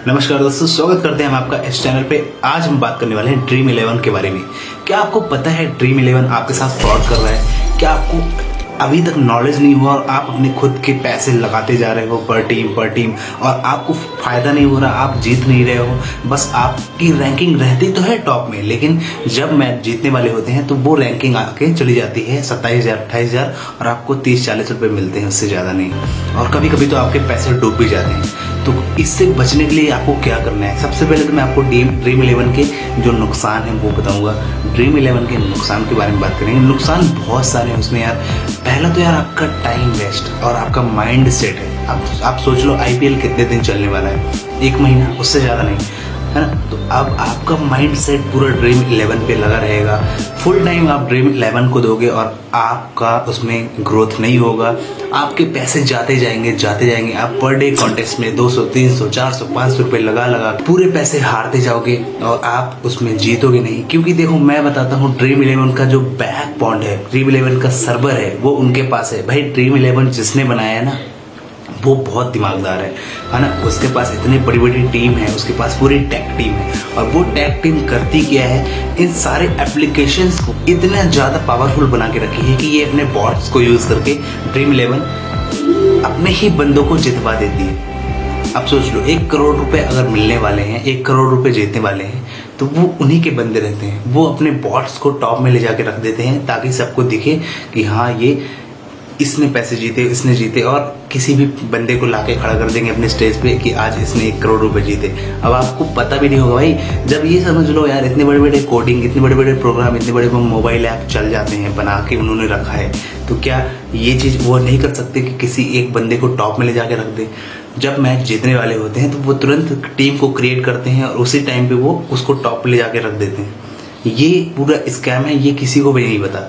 नमस्कार दोस्तों, स्वागत करते हैं हम आपका इस चैनल पे। आज हम बात करने वाले हैं ड्रीम 11 के बारे में। क्या आपको पता है ड्रीम 11 आपके साथ फ्रॉड कर रहा है? क्या आपको अभी तक नॉलेज नहीं हुआ और आप अपने खुद के पैसे लगाते जा रहे हो पर टीम और आपको फायदा नहीं हो रहा, आप जीत नहीं रहे हो। बस आपकी रैंकिंग रहती तो है टॉप में, लेकिन जब मैच जीतने वाले होते हैं तो वो रैंकिंग आके चली जाती है 27,000 28,000 और आपको 30-40 रुपये मिलते हैं, उससे ज़्यादा नहीं। और कभी कभी तो आपके पैसे डूब भी जाते हैं। तो इससे बचने के लिए आपको क्या करना है? सबसे पहले तो मैं आपको ड्रीम 11 के जो नुकसान हैं वो बताऊंगा। ड्रीम 11 के नुकसान के बारे में बात करेंगे। नुकसान बहुत सारे हैं उसमें यार। पहला तो यार आपका टाइम वेस्ट और आपका माइंड सेट है। आप सोच लो IPL कितने दिन चलने वाला है? 1 महीना, उससे ज़्यादा नहीं, है ना। तो अब आपका माइंड सेट पूरा ड्रीम 11 पे लगा रहेगा। फुल टाइम आप ड्रीम 11 को दोगे और आपका उसमें ग्रोथ नहीं होगा। आपके पैसे जाते जाएंगे। आप पर डे कॉन्टेस्ट में 200 300 400 500 रुपये लगा पूरे पैसे हारते जाओगे और आप उसमें जीतोगे नहीं। क्योंकि देखो, मैं बताता हूँ, ड्रीम 11 का जो बैक बॉन्ड है, ड्रीम 11 का सर्वर है, वो उनके पास है। भाई ड्रीम 11 जिसने बनाया है ना, वो बहुत दिमागदार है ना। उसके पास इतनी बड़ी बड़ी टीम है, उसके पास पूरी टेक टीम है। और वो टेक टीम करती क्या है, इन सारे एप्लीकेशंस को इतना ज़्यादा पावरफुल बना के रखी है कि ये अपने बॉट्स को यूज़ करके ड्रीम 11 अपने ही बंदों को जितवा देती है। अब सोच लो, 1 करोड़ रुपए अगर मिलने वाले हैं, 1 करोड़ रुपए जीतने वाले हैं, तो वो उन्हीं के बंदे रहते हैं। वो अपने बॉट्स को टॉप में ले जाके रख देते हैं ताकि सबको दिखे कि हाँ, ये इसने पैसे जीते, इसने जीते। और किसी भी बंदे को लाके खड़ा कर देंगे अपने स्टेज पे कि आज इसने 1 करोड़ रुपए जीते। अब आपको पता भी नहीं होगा भाई। जब ये समझ लो यार, इतने बड़े बड़े कोडिंग, इतने बड़े बड़े प्रोग्राम, इतने बड़े मोबाइल ऐप चल जाते हैं, बना के उन्होंने रखा है, तो क्या ये चीज़ वो नहीं कर सकते कि किसी एक बंदे को टॉप में ले जाके रख दे? जब मैच जीतने वाले होते हैं तो वो तुरंत टीम को क्रिएट करते हैं और उसी टाइम पे वो उसको टॉप पे ले जाके रख देते हैं। ये पूरा स्कैम है, ये किसी को भी नहीं पता।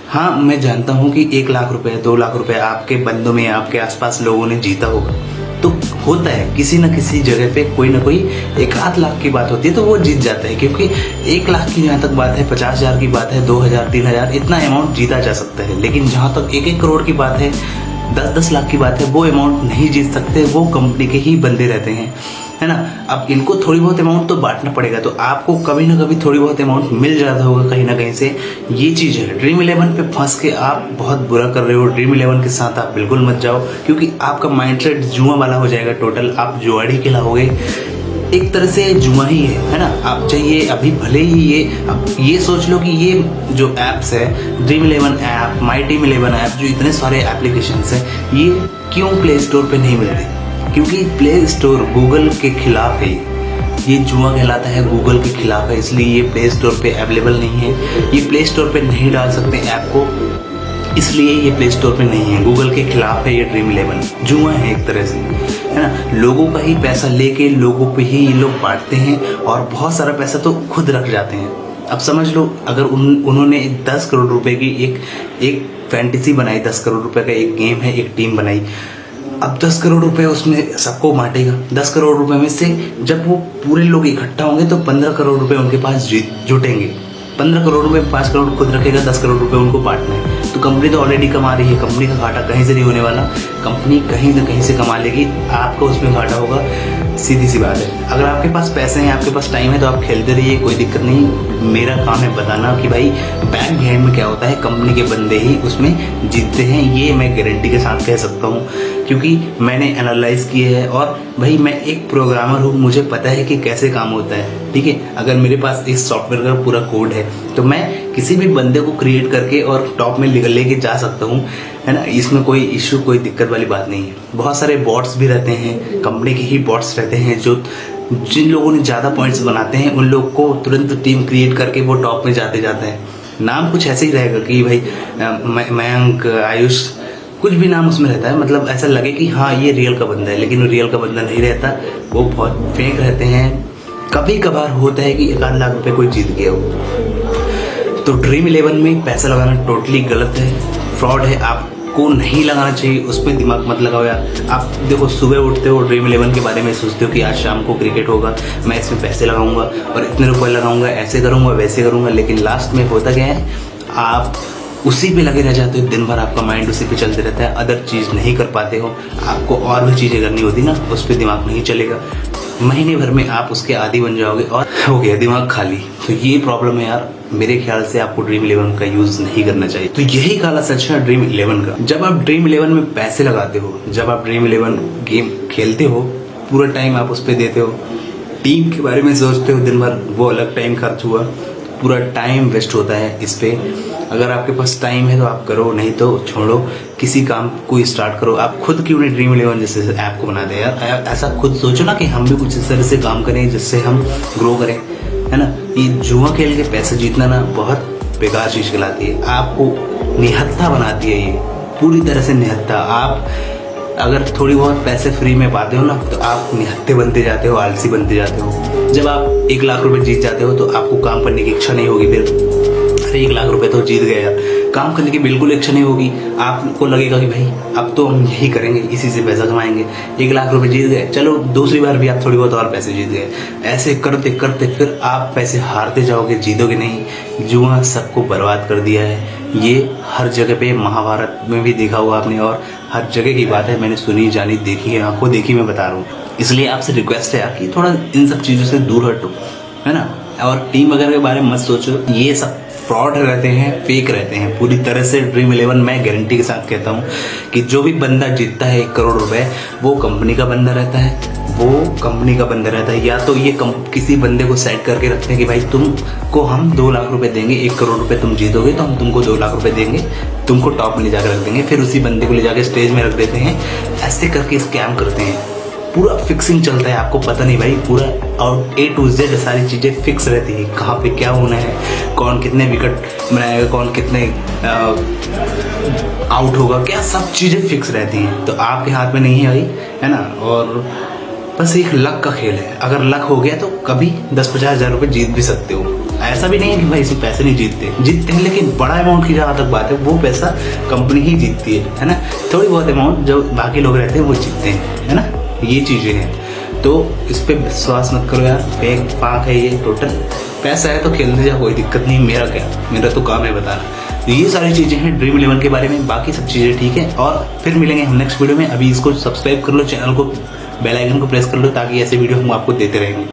हाँ, मैं जानता हूँ कि 1 लाख रुपए 2 लाख रुपए आपके बंदों में, आपके आसपास लोगों ने जीता होगा। तो होता है, किसी न किसी जगह पे कोई ना कोई 1-8 लाख की बात होती है तो वो जीत जाता है। क्योंकि 1 लाख की जहाँ तक बात है, 50,000 की बात है, 2,000 3,000 इतना अमाउंट जीता जा सकता है। लेकिन जहाँ तक 1-1 करोड़ की बात है, 10-10 लाख की बात है, वो अमाउंट नहीं जीत सकते। वो कंपनी के ही बंदे रहते हैं, है ना। अब इनको थोड़ी बहुत अमाउंट तो बांटना पड़ेगा, तो आपको कभी ना कभी थोड़ी बहुत अमाउंट मिल जाता होगा कहीं ना कहीं से। ये चीज़ है। ड्रीम 11 पे फंस के आप बहुत बुरा कर रहे हो। ड्रीम 11 के साथ आप बिल्कुल मत जाओ, क्योंकि आपका माइंडसेट जुआ वाला हो जाएगा। टोटल आप जुआड़ी खिलाओगे। एक तरह से जुआ ही है ना। आप चाहिए अभी भले ही ये सोच लो कि ये जो ऐप्स है, dream 11 app, my dream 11 app, जो इतने सारे एप्लीकेशंस हैं, ये क्यों प्ले स्टोर पे नहीं मिलते? क्योंकि प्ले स्टोर गूगल के खिलाफ है। ये जुआ कहलाता है, गूगल के खिलाफ है, इसलिए ये प्ले स्टोर पे अवेलेबल नहीं है। ये प्ले स्टोर पे नहीं डाल सकते ऐप को, इसलिए ये प्ले स्टोर पे नहीं है। गूगल के खिलाफ है ये ड्रीम 11। जुआ है एक तरह से, है ना। लोगों का ही पैसा लेके लोगों पे ही ये लोग बांटते हैं और बहुत सारा पैसा तो खुद रख जाते हैं। अब समझ लो, अगर उन्होंने 10 करोड़ रुपए की एक फैंटेसी बनाई, 10 करोड़ रुपए का एक गेम है, एक टीम बनाई। अब 10 करोड़ रुपए उसमें सबको बांटेगा। 10 करोड़ रुपए में से जब वो पूरे लोग इकट्ठा होंगे तो 15 करोड़ रुपए उनके पास जुटेंगे। 15 करोड़ रुपए 5 करोड़ खुद रखेगा, 10 करोड़ रुपए उनको बांटना है। तो कंपनी तो ऑलरेडी कमा रही है, कंपनी का घाटा कहीं से नहीं होने वाला। कंपनी कहीं ना कहीं से कमा लेगी, आपका उसमें घाटा होगा। सीधी सी बात है। अगर आपके पास पैसे हैं, आपके पास टाइम है, तो आप खेलते रहिए, कोई दिक्कत नहीं। मेरा काम है बताना कि भाई बैक बिहाइंड में क्या होता है। कंपनी के बंदे ही उसमें जीतते हैं, ये मैं गारंटी के साथ कह सकता हूँ, क्योंकि मैंने एनालाइज किए है। और भाई मैं एक प्रोग्रामर हूँ, मुझे पता है कि कैसे काम होता है, ठीक है। अगर मेरे पास इस सॉफ्टवेयर का पूरा कोड है तो मैं किसी भी बंदे को क्रिएट करके और टॉप में लेके जा सकता हूँ, है ना। इसमें कोई इश्यू, कोई दिक्कत वाली बात नहीं है। बहुत सारे बॉट्स भी रहते हैं, कंपनी के ही बॉट्स रहते हैं, जो जिन लोगों ने ज़्यादा पॉइंट्स बनाते हैं उन लोग को तुरंत टीम क्रिएट करके वो टॉप में जाता है। नाम कुछ ऐसे ही रहेगा कि भाई मयंक, आयुष, कुछ भी नाम उसमें रहता है। मतलब ऐसा लगे कि हाँ, ये रियल का बंदा है, लेकिन वो रियल का बंदा नहीं रहता। वो बहुत फेक रहते हैं। कभी कभार होता है कि 1-8 लाख रुपए कोई जीत गया हो। तो ड्रीम 11 में पैसा लगाना टोटली गलत है, फ्रॉड है। आपको नहीं लगाना चाहिए, उसमें दिमाग मत लगाओ यार। आप देखो, सुबह उठते हो, ड्रीम 11 के बारे में सोचते हो कि आज शाम को क्रिकेट होगा, मैं इसमें पैसे लगाऊंगा और इतने रुपए लगाऊंगा, ऐसे करूंगा, वैसे करूंगा। लेकिन लास्ट में होता क्या है, आप उसी पे लगे रह जाते हो। दिन भर आपका माइंड उसी पे चलते रहता है, अदर चीज़ नहीं कर पाते हो। आपको और भी चीज़ें करनी होती ना, उस पर दिमाग नहीं चलेगा। महीने भर में आप उसके आदी बन जाओगे और हो गया दिमाग खाली। तो ये प्रॉब्लम है यार, मेरे ख्याल से आपको ड्रीम 11 का यूज नहीं करना चाहिए। तो यही काला सच है ड्रीम 11 का। जब आप ड्रीम 11 में पैसे लगाते हो, जब आप ड्रीम 11 गेम खेलते हो, पूरा टाइम आप उस पर देते हो, टीम के बारे में सोचते हो दिन भर, वो अलग टाइम खर्च हुआ, पूरा टाइम वेस्ट होता है इस पे। अगर आपके पास टाइम है तो आप करो, नहीं तो छोड़ो, किसी काम को स्टार्ट करो। आप खुद क्यों नहीं ड्रीम 11 जैसे ऐप को बना दे यार। ऐसा खुद सोचो ना कि हम भी कुछ इस तरह से काम करें जिससे हम ग्रो करें, है ना। ये जुआ खेल के पैसे जीतना ना बहुत बेकार चीज कहलाती है, आपको निहत्था बनाती है, ये पूरी तरह से निहत्था। आप अगर थोड़ी बहुत पैसे फ्री में पाते हो ना तो आप निहत्थे बनते जाते हो, आलसी बनते जाते हो। जब आप 1 लाख रुपए जीत जाते हो तो आपको काम करने की इच्छा नहीं होगी। फिर अरे 1 लाख रुपए तो जीत गए यार, काम करने की बिल्कुल इच्छा नहीं होगी। आपको लगेगा कि भाई अब तो हम यही करेंगे, इसी से पैसा कमाएंगे। 1 लाख रुपए जीत गए, चलो दूसरी बार भी आप थोड़ी बहुत और पैसे जीत गए। ऐसे करते करते फिर आप पैसे हारते जाओगे, जीतोगे नहीं। जुआ सबको बर्बाद कर दिया है। ये हर जगह पे, महाभारत में भी देखा हुआ आपने, और हर जगह की बात है, मैंने सुनी जानी देखी है, आंखों देखी, मैं बता रहा हूँ। इसलिए आपसे रिक्वेस्ट है यार कि थोड़ा इन सब चीज़ों से दूर हटो, है ना। और टीम वगैरह के बारे में मत सोचो, ये सब फ्रॉड रहते हैं, फेक रहते हैं पूरी तरह से। ड्रीम 11 मैं गारंटी के साथ कहता हूँ कि जो भी बंदा जीतता है 1 करोड़ रुपए, वो कंपनी का बंदा रहता है, वो कंपनी का बंदा रहता है। या तो ये किसी बंदे को सेट करके रखते हैं कि भाई तुमको हम 2 लाख रुपए देंगे, 1 करोड़ रुपए तुम जीतोगे तो हम तुमको 2 लाख रुपए देंगे, तुमको टॉप में ले जाकर रख देंगे। फिर उसी बंदे को ले जाकर स्टेज में रख देते हैं, ऐसे करके स्कैम करते हैं। पूरा फिक्सिंग चलता है, आपको पता नहीं भाई, पूरा और A to Z सारी चीज़ें फिक्स रहती है, कहाँ पे क्या होना है, कौन कितने विकेट बनाएगा, कौन कितने आउट होगा, क्या सब चीज़ें फिक्स रहती हैं। तो आपके हाथ में नहीं है भाई, है ना। और बस एक लक का खेल है, अगर लक हो गया तो कभी 10-50 हज़ार रुपये जीत भी सकते हो। ऐसा भी नहीं है कि भाई इसी पैसे नहीं जीतते हैं, लेकिन बड़ा अमाउंट की जहाँ तक बात है वो पैसा कंपनी ही जीतती है ना। थोड़ी बहुत अमाउंट जो बाकी लोग रहते हैं वो जीतते हैं, है ना। ये चीज़ें हैं, तो इस पर विश्वास मत करो यार, फेक फाक है ये टोटल। पैसा है तो खेलते जाओ, कोई दिक्कत नहीं। मेरा क्या, मेरा तो काम है बताना। तो ये सारी चीज़ें हैं ड्रीम 11 के बारे में, बाकी सब चीज़ें ठीक है। और फिर मिलेंगे हम नेक्स्ट वीडियो में। अभी इसको सब्सक्राइब कर लो, चैनल को, बेल आइकन को प्रेस कर लो, ताकि ऐसे वीडियो हम आपको देते रहेंगे।